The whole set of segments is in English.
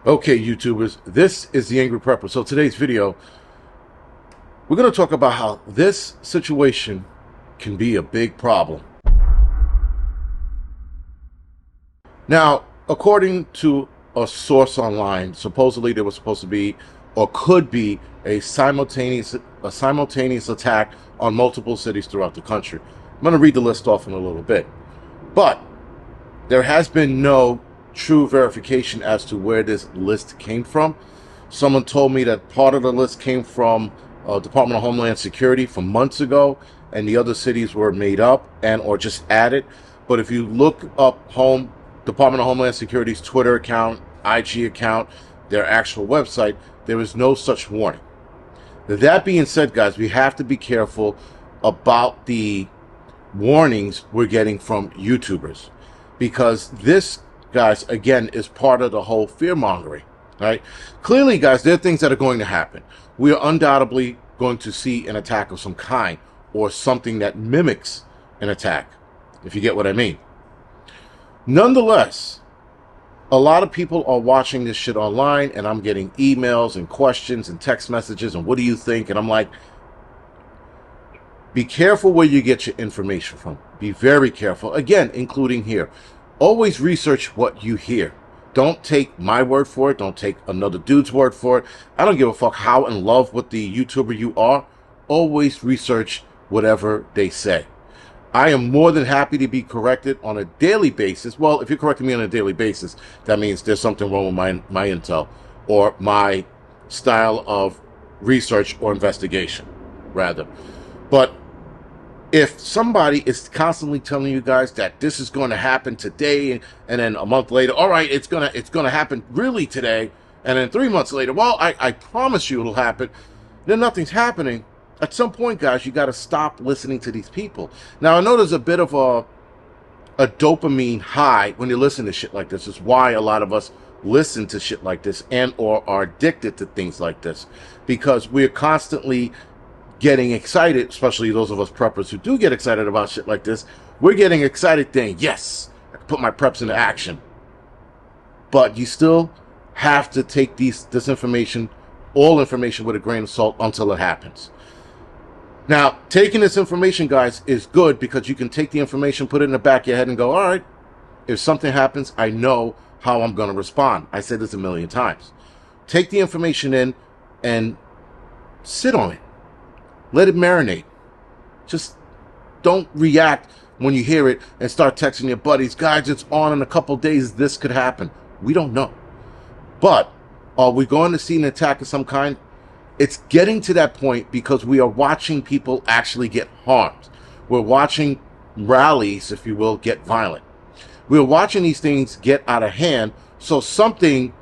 Okay, YouTubers, this is the Angry Prepper. So today's video, we're going to talk about how this situation can be a big problem. Now, according to a source online, supposedly there was supposed to be or could be a simultaneous attack on multiple cities throughout the country. I'm going to read the list off in a little bit. But there has been no true verification as to where this list came from. Someone told me that part of the list came from Department of Homeland Security from months ago, and the other cities were made up and or just added. But if you look up Department of Homeland Security's Twitter account, IG account, their actual website, there is no such warning. That being said, guys, we have to be careful about the warnings we're getting from YouTubers, because this, guys, again, is part of the whole fear-mongering, right? Clearly, guys, there are things that are going to happen. We are undoubtedly going to see an attack of some kind or something that mimics an attack, if you get what I mean. Nonetheless, a lot of people are watching this shit online, and I'm getting emails and questions and text messages, and what do you think? And I'm like, be careful where you get your information from. Be very careful. Again, including here. Always research what you hear. Don't take my word for it. Don't take another dude's word for it. I don't give a fuck how in love with the YouTuber you are. Always research whatever they say. I am more than happy to be corrected on a daily basis. Well, if you're correcting me on a daily basis, that means there's something wrong with my intel or my style of research or investigation, rather. But if somebody is constantly telling you guys that this is going to happen today, and then a month later, all right, it's gonna happen really today, and then 3 months later, well, I promise you it'll happen, then nothing's happening. At some point, guys, you got to stop listening to these people. Now, I know there's a bit of a dopamine high when you listen to shit like this. It's why a lot of us listen to shit like this and or are addicted to things like this, because we're constantly getting excited, especially those of us preppers who do get excited about shit like this. We're getting excited thinking, yes, I can put my preps into action. But you still have to take this information, all information, with a grain of salt until it happens. Now, taking this information, guys, is good because you can take the information, put it in the back of your head and go, all right, if something happens, I know how I'm going to respond. I said this a million times. Take the information in and sit on it. Let it marinate. Just don't react when you hear it and start texting your buddies, guys, it's on in a couple days, this could happen. We don't know. But are we going to see an attack of some kind? It's getting to that point because we are watching people actually get harmed. We're watching rallies, if you will, get violent. We're watching these things get out of hand, so something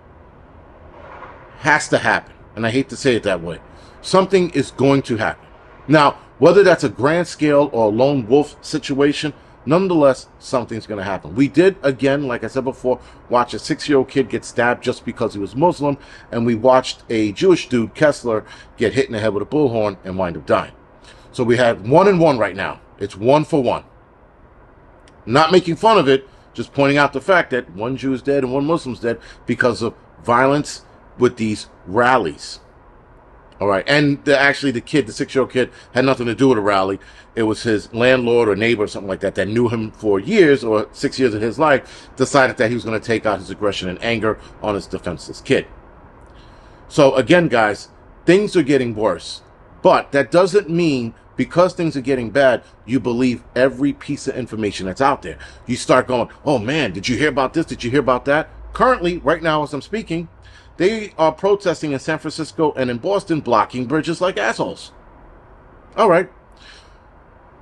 has to happen. And I hate to say it that way. Something is going to happen. Now, whether that's a grand scale or a lone wolf situation, nonetheless, something's going to happen. We did, again, like I said before, watch a 6-year-old kid get stabbed just because he was Muslim, and we watched a Jewish dude, Kessler, get hit in the head with a bullhorn and wind up dying. So we have 1 and 1 right now. It's 1 for 1. Not making fun of it, just pointing out the fact that 1 Jew is dead and 1 Muslim's dead because of violence with these rallies. All right, and actually the 6-year-old kid, had nothing to do with a rally. It was his landlord or neighbor or something like that knew him for years or 6 years of his life, decided that he was going to take out his aggression and anger on his defenseless kid. So again, guys, things are getting worse. But that doesn't mean because things are getting bad, you believe every piece of information that's out there. You start going, oh man, did you hear about this? Did you hear about that? Currently, right now as I'm speaking, they are protesting in San Francisco and in Boston, blocking bridges like assholes. All right.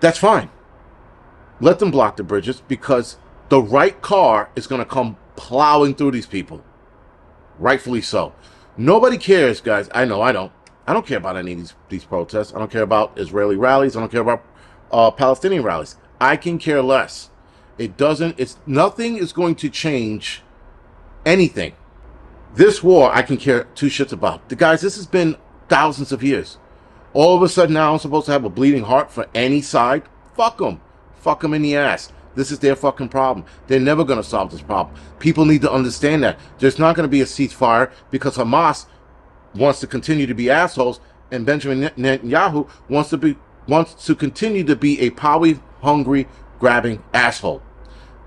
That's fine. Let them block the bridges because the right car is going to come plowing through these people. Rightfully so. Nobody cares, guys. I know I don't. I don't care about any of these protests. I don't care about Israeli rallies. I don't care about Palestinian rallies. I can care less. Nothing is going to change anything. This war, I can care 2 shits about. Guys, this has been thousands of years. All of a sudden now I'm supposed to have a bleeding heart for any side? Fuck them. Fuck them in the ass. This is their fucking problem. They're never going to solve this problem. People need to understand that. There's not going to be a ceasefire because Hamas wants to continue to be assholes, and Benjamin Netanyahu wants to continue to be a power-hungry, grabbing asshole.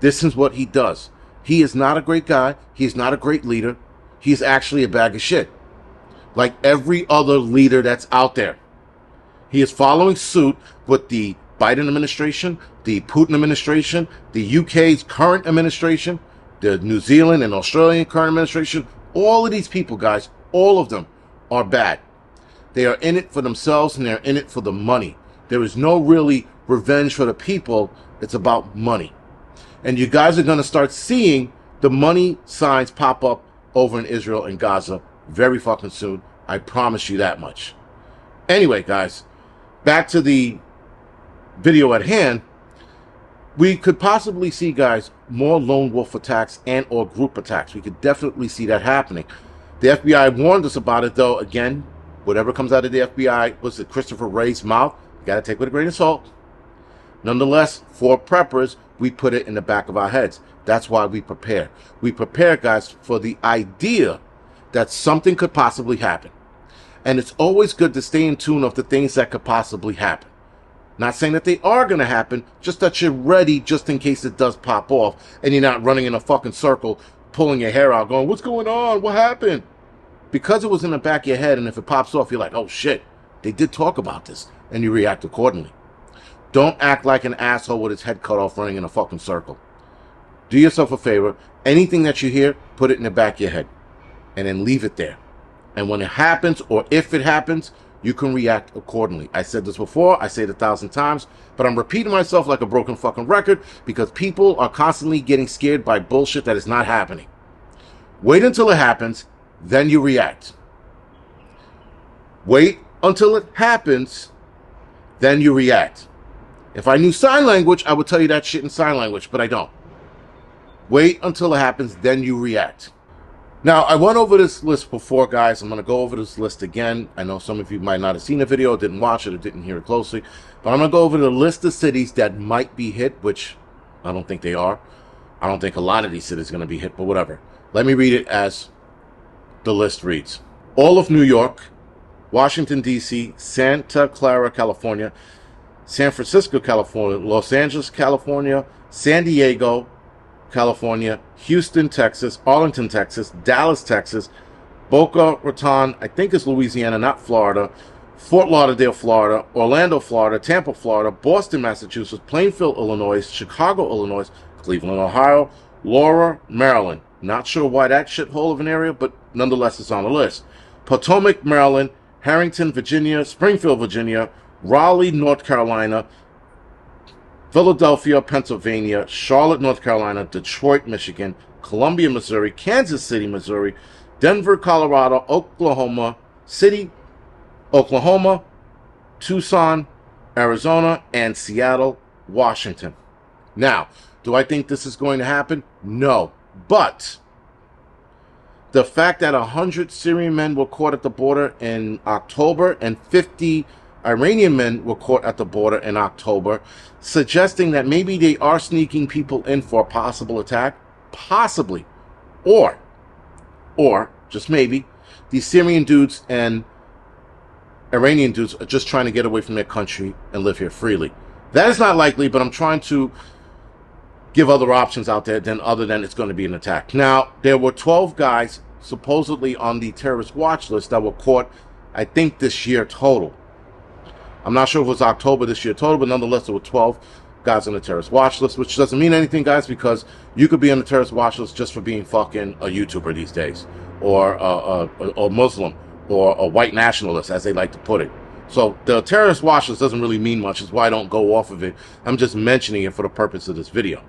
This is what he does. He is not a great guy. He is not a great leader. He is actually a bag of shit, like every other leader that's out there. He is following suit with the Biden administration, the Putin administration, the UK's current administration, the New Zealand and Australian current administration. All of these people, guys, all of them are bad. They are in it for themselves and they're in it for the money. There is no really revenge for the people. It's about money. And you guys are going to start seeing the money signs pop up over in Israel and Gaza very fucking soon. I promise you that much. Anyway, guys, back to the video at hand. We could possibly see, guys, more lone wolf attacks and or group attacks. We could definitely see that happening. The FBI warned us about it, though. Again, whatever comes out of the FBI, was it Christopher Wray's mouth? You got to take it with a grain of salt. Nonetheless, for preppers, we put it in the back of our heads. That's why we prepare. We prepare, guys, for the idea that something could possibly happen. And it's always good to stay in tune of the things that could possibly happen. Not saying that they are going to happen, just that you're ready just in case it does pop off and you're not running in a fucking circle, pulling your hair out, going, what's going on? What happened? Because it was in the back of your head, and if it pops off, you're like, oh shit, they did talk about this, and you react accordingly. Don't act like an asshole with his head cut off running in a fucking circle. Do yourself a favor. Anything that you hear, put it in the back of your head, and then leave it there. And when it happens, or if it happens, you can react accordingly. I said this before, I say it 1,000 times, but I'm repeating myself like a broken fucking record because people are constantly getting scared by bullshit that is not happening. Wait until it happens, then you react. Wait until it happens, then you react. If I knew sign language, I would tell you that shit in sign language, but I don't. Wait until it happens, then you react. Now, I went over this list before, guys. I'm going to go over this list again. I know some of you might not have seen the video, didn't watch it, or didn't hear it closely. But I'm going to go over the list of cities that might be hit, which I don't think they are. I don't think a lot of these cities are going to be hit, but whatever. Let me read it as the list reads. All of New York, Washington, D.C., Santa Clara, California, San Francisco, California, Los Angeles, California, San Diego, California, Houston, Texas, Arlington, Texas, Dallas, Texas, Boca Raton, I think it's Louisiana, not Florida, Fort Lauderdale, Florida, Orlando, Florida, Tampa, Florida, Boston, Massachusetts, Plainfield, Illinois, Chicago, Illinois, Cleveland, Ohio, Laura, Maryland. Not sure why that shithole of an area, but nonetheless it's on the list. Potomac, Maryland, Harrington, Virginia, Springfield, Virginia, Raleigh, North Carolina, Philadelphia, Pennsylvania, Charlotte, North Carolina, Detroit, Michigan, Columbia, Missouri, Kansas City, Missouri, Denver, Colorado, Oklahoma City, Oklahoma, Tucson, Arizona, and Seattle, Washington. Now, do I think this is going to happen? No. But the fact that 100 Syrian men were caught at the border in October and 50 Iranian men were caught at the border in October, suggesting that maybe they are sneaking people in for a possible attack, possibly, or just maybe, these Syrian dudes and Iranian dudes are just trying to get away from their country and live here freely. That is not likely, but I'm trying to give other options out there other than it's going to be an attack. Now, there were 12 guys supposedly on the terrorist watch list that were caught, I think, this year total. I'm not sure if it was October this year total, but nonetheless, there were 12 guys on the terrorist watch list, which doesn't mean anything, guys, because you could be on the terrorist watch list just for being fucking a YouTuber these days, or a Muslim, or a white nationalist, as they like to put it. So the terrorist watch list doesn't really mean much, is why I don't go off of it. I'm just mentioning it for the purpose of this video.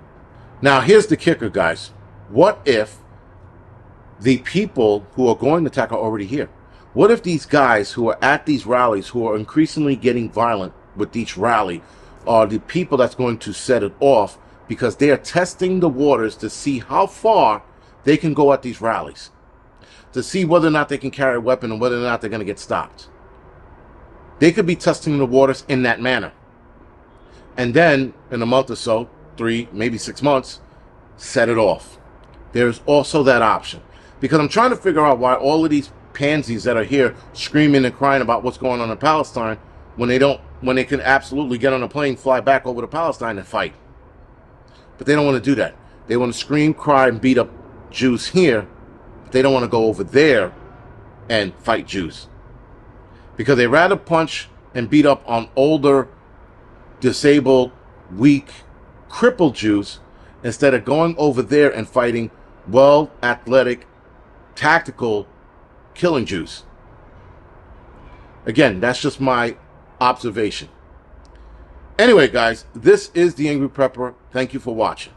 Now, here's the kicker, guys. What if the people who are going to attack are already here? What if these guys who are at these rallies, who are increasingly getting violent with each rally, are the people that's going to set it off because they are testing the waters to see how far they can go at these rallies, to see whether or not they can carry a weapon and whether or not they're going to get stopped. They could be testing the waters in that manner. And then, in a month or so, 3, maybe 6 months, set it off. There's also that option. Because I'm trying to figure out why all of these pansies that are here screaming and crying about what's going on in Palestine when they can absolutely get on a plane, fly back over to Palestine and fight. But they don't want to do that. They want to scream, cry, and beat up Jews here, but they don't want to go over there and fight Jews. Because they rather punch and beat up on older, disabled, weak, crippled Jews instead of going over there and fighting well, athletic, tactical, killing Jews. Again, that's just my observation. Anyway, guys, this is The Angry Prepper. Thank you for watching.